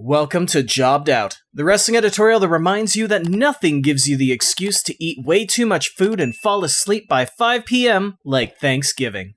Welcome to Jobbed Out, the wrestling editorial that reminds you that nothing gives you the excuse to eat way too much food and fall asleep by 5 p.m. like Thanksgiving.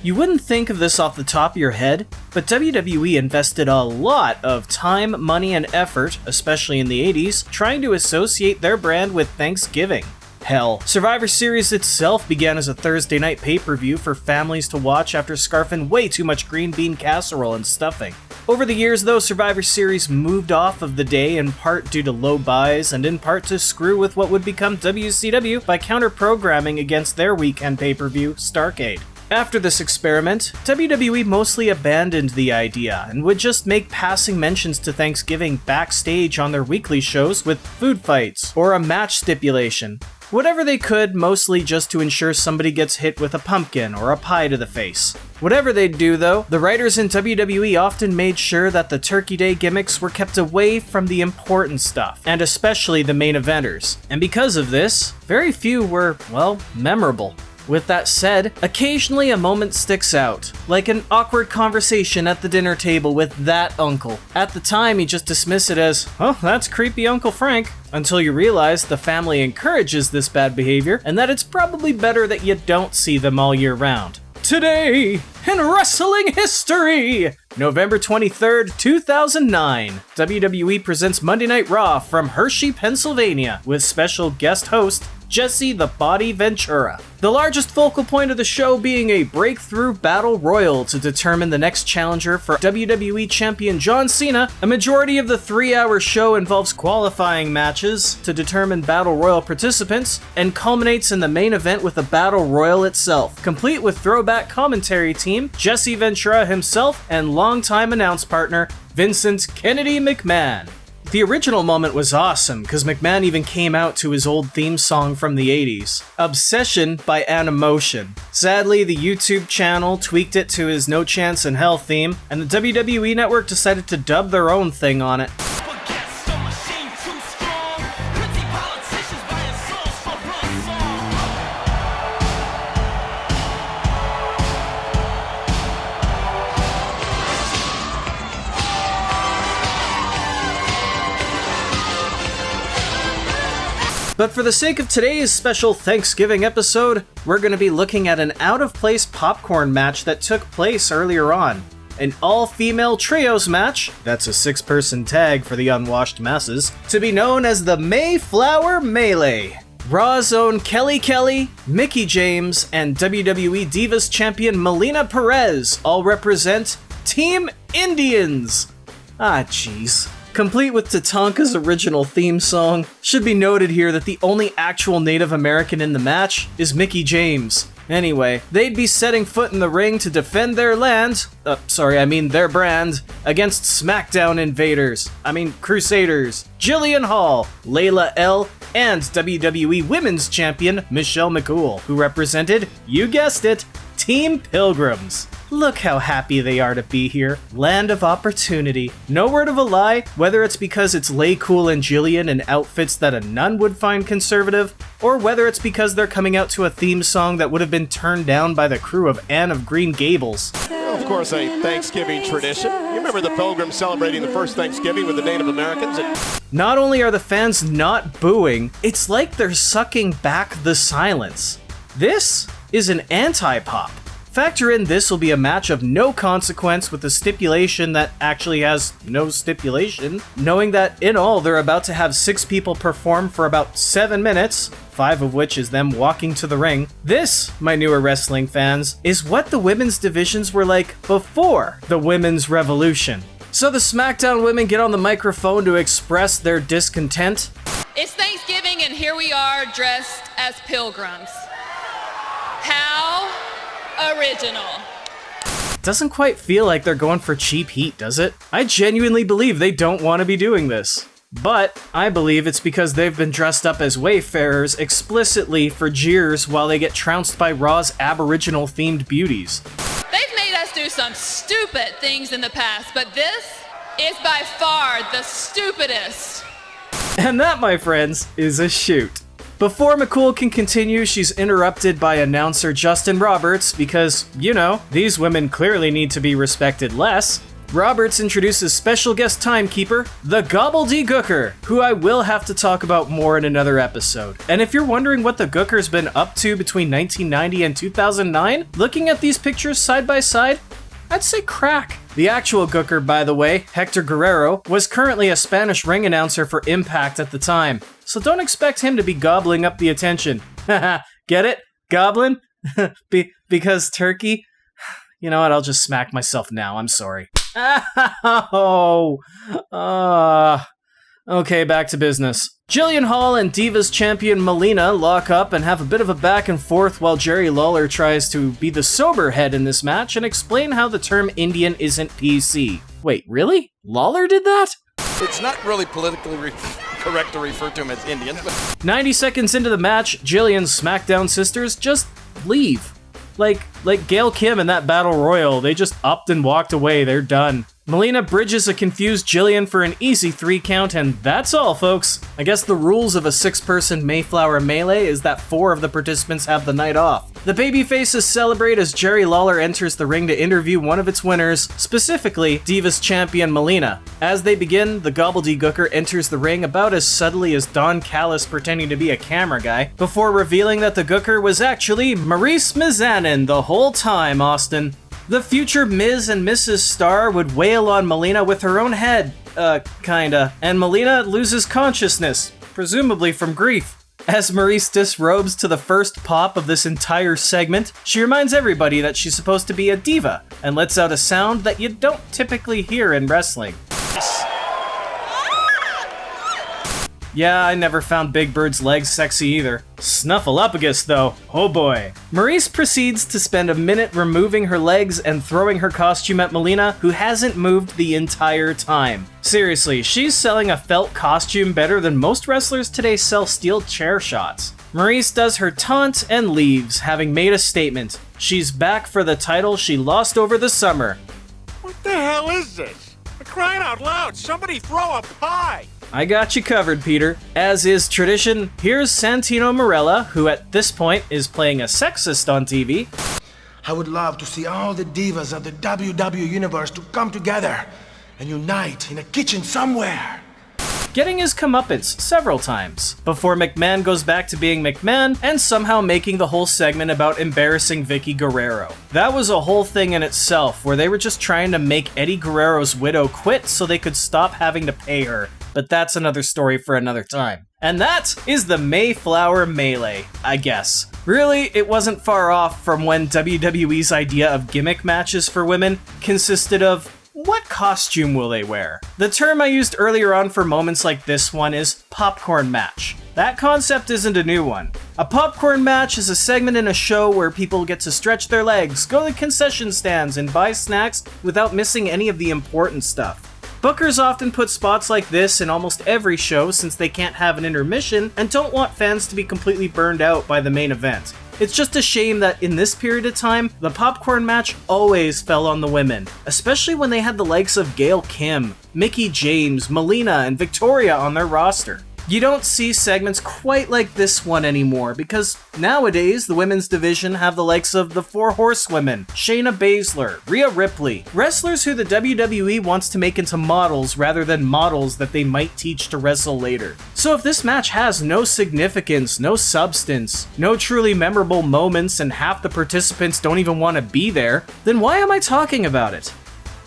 You wouldn't think of this off the top of your head, but WWE invested a lot of time, money, and effort, especially in the 80s, trying to associate their brand with Thanksgiving. Hell, Survivor Series itself began as a Thursday night pay-per-view for families to watch after scarfing way too much green bean casserole and stuffing. Over the years, though, Survivor Series moved off of the day in part due to low buys and in part to screw with what would become WCW by counter-programming against their weekend pay-per-view, Starrcade. After this experiment, WWE mostly abandoned the idea and would just make passing mentions to Thanksgiving backstage on their weekly shows with food fights or a match stipulation. Whatever they could, mostly just to ensure somebody gets hit with a pumpkin or a pie to the face. Whatever they'd do though, the writers in WWE often made sure that the Turkey Day gimmicks were kept away from the important stuff, and especially the main eventers. And because of this, very few were, well, memorable. With that said, occasionally a moment sticks out, like an awkward conversation at the dinner table with that uncle. At the time, you just dismiss it as, oh, that's creepy Uncle Frank, until you realize the family encourages this bad behavior, and that it's probably better that you don't see them all year round. Today, in wrestling history! November 23rd, 2009, WWE presents Monday Night Raw from Hershey, Pennsylvania, with special guest host Jesse the Body Ventura. The largest focal point of the show being a breakthrough battle royal to determine the next challenger for WWE Champion John Cena. A majority of the 3-hour show involves qualifying matches to determine battle royal participants and culminates in the main event with the battle royal itself, complete with throwback commentary team Jesse Ventura himself and longtime announce partner Vincent Kennedy McMahon. The original moment was awesome, because McMahon even came out to his old theme song from the 80s, Obsession by Animotion. Sadly, the YouTube channel tweaked it to his No Chance in Hell theme, and the WWE Network decided to dub their own thing on it. But for the sake of today's special Thanksgiving episode, we're going to be looking at an out-of-place popcorn match that took place earlier on. An all-female trios match, that's a 6-person tag for the unwashed masses, to be known as the Mayflower Melee. Raw's own Kelly, Mickie James, and WWE Divas champion Melina Perez all represent Team Indians. Ah, jeez. Complete with Tatanka's original theme song. Themed be noted here that the only actual Native American in the match is Mickie James. Anyway, they'd be setting foot in the ring to defend their land, their brand, against SmackDown Crusaders, Jillian Hall, Layla L, and WWE Women's Champion Michelle McCool, who represented, you guessed it, Team Pilgrims. Look how happy they are to be here. Land of opportunity. No word of a lie, whether it's because it's Lay Cool and Jillian in outfits that a nun would find conservative, or whether it's because they're coming out to a theme song that would have been turned down by the crew of Anne of Green Gables. Well, of course, a Thanksgiving tradition. You remember the Pilgrims celebrating the first Thanksgiving with the Native Americans? Not only are the fans not booing, it's like they're sucking back the silence. This is an anti-pop. Factor in this will be a match of no consequence with a stipulation that actually has no stipulation, knowing that in all they're about to have 6 people perform for about 7 minutes, 5 of which is them walking to the ring. This, my newer wrestling fans, is what the women's divisions were like before the women's revolution. So the SmackDown women get on the microphone to express their discontent. It's Thanksgiving and here we are dressed as pilgrims. How original. Doesn't quite feel like they're going for cheap heat, does it? I genuinely believe they don't want to be doing this. But I believe it's because they've been dressed up as wayfarers explicitly for jeers while they get trounced by Raw's Aboriginal-themed beauties. They've made us do some stupid things in the past, but this is by far the stupidest. And that, my friends, is a shoot. Before McCool can continue, she's interrupted by announcer Justin Roberts because, you know, these women clearly need to be respected less. Roberts introduces special guest timekeeper, the Gobbledy Gooker, who I will have to talk about more in another episode. And if you're wondering what the Gooker's been up to between 1990 and 2009, looking at these pictures side by side, I'd say crack. The actual Gooker, by the way, Hector Guerrero, was currently a Spanish ring announcer for Impact at the time, so don't expect him to be gobbling up the attention. Haha, get it? Goblin? Because turkey? You know what, I'll just smack myself now, I'm sorry. Okay, back to business. Jillian Hall and Divas champion Melina lock up and have a bit of a back and forth while Jerry Lawler tries to be the sober head in this match and explain how the term Indian isn't PC. Wait, really? Lawler did that? It's not really politically correct to refer to them as Indians, but... 90 seconds into the match, Jillian's SmackDown sisters just leave. Like Gail Kim in that Battle Royal, they just upped and walked away, they're done. Melina bridges a confused Jillian for an easy 3 count, and that's all, folks. I guess the rules of a 6-person Mayflower Melee is that 4 of the participants have the night off. The babyfaces celebrate as Jerry Lawler enters the ring to interview one of its winners, specifically Divas champion Melina. As they begin, the Gobbledy Gooker enters the ring about as subtly as Don Callis pretending to be a camera guy, before revealing that the Gooker was actually Maurice Mizanin the whole time, Austin. The future Ms. and Mrs. Starr would wail on Melina with her own head, kinda, and Melina loses consciousness, presumably from grief. As Maurice disrobes to the first pop of this entire segment, she reminds everybody that she's supposed to be a diva, and lets out a sound that you don't typically hear in wrestling. Yeah, I never found Big Bird's legs sexy either. Snuffleupagus, though. Oh boy. Maurice proceeds to spend a minute removing her legs and throwing her costume at Melina, who hasn't moved the entire time. Seriously, she's selling a felt costume better than most wrestlers today sell steel chair shots. Maurice does her taunt and leaves, having made a statement. She's back for the title she lost over the summer. What the hell is this? For crying out loud, somebody throw a pie! I got you covered, Peter. As is tradition, here's Santino Marella, who at this point is playing a sexist on TV. I would love to see all the divas of the WWE universe to come together and unite in a kitchen somewhere. Getting his comeuppance several times, before McMahon goes back to being McMahon and somehow making the whole segment about embarrassing Vicky Guerrero. That was a whole thing in itself, where they were just trying to make Eddie Guerrero's widow quit so they could stop having to pay her. But that's another story for another time. And that is the Mayflower Melee, I guess. Really, it wasn't far off from when WWE's idea of gimmick matches for women consisted of, what costume will they wear? The term I used earlier on for moments like this one is popcorn match. That concept isn't a new one. A popcorn match is a segment in a show where people get to stretch their legs, go to concession stands, and buy snacks without missing any of the important stuff. Bookers often put spots like this in almost every show since they can't have an intermission and don't want fans to be completely burned out by the main event. It's just a shame that in this period of time, the popcorn match always fell on the women, especially when they had the likes of Gail Kim, Mickie James, Melina, and Victoria on their roster. You don't see segments quite like this one anymore because nowadays the women's division have the likes of the Four Horsewomen, Shayna Baszler, Rhea Ripley, wrestlers who the WWE wants to make into models rather than models that they might teach to wrestle later. So if this match has no significance, no substance, no truly memorable moments, and half the participants don't even want to be there, then why am I talking about it?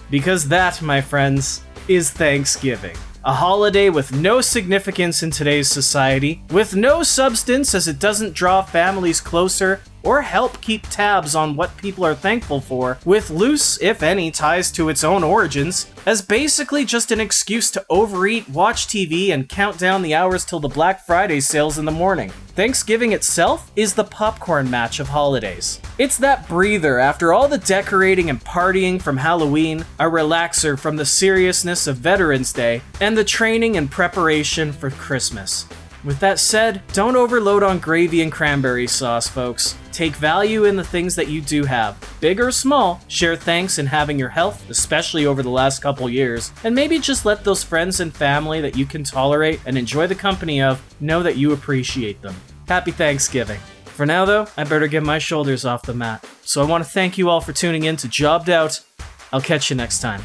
Because that, my friends, is Thanksgiving. A holiday with no significance in today's society, with no substance as it doesn't draw families closer or help keep tabs on what people are thankful for, with loose, if any, ties to its own origins, as basically just an excuse to overeat, watch TV, and count down the hours till the Black Friday sales in the morning. Thanksgiving itself is the popcorn match of holidays. It's that breather after all the decorating and partying from Halloween, a relaxer from the seriousness of Veterans Day, and the training and preparation for Christmas. With that said, don't overload on gravy and cranberry sauce, folks. Take value in the things that you do have. Big or small, share thanks in having your health, especially over the last couple years, and maybe just let those friends and family that you can tolerate and enjoy the company of know that you appreciate them. Happy Thanksgiving. For now, though, I better get my shoulders off the mat. So I want to thank you all for tuning in to Jobbed Out. I'll catch you next time.